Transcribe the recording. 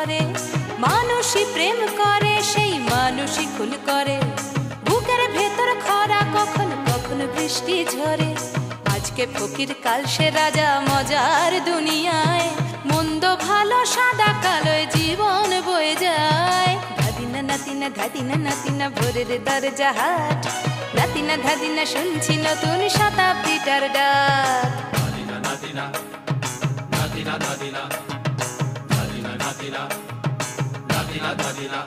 করে, মানুষই প্রেম করে সেই মানুষই খুন করে। বুকের ভেতর খরা কখনো কখনো বৃষ্টি ঝরে। আজকে ফকির কাল সে রাজা মজার দুনিয়ায়। মন্দ ভালো সাদা কালোয় জীবন বয়ে যায়। ধাদিনা নাতিনা ধাদিনা নাতিনা ভোরের দরজা হাট। নাতিনা ধাদিনা শুনছি নতুন শতাব্দীটার ডাক। নাতিনা নাতিনা নাতিনা নাতিনা নাতিনা নাতিনা নাতিনা নাতিনা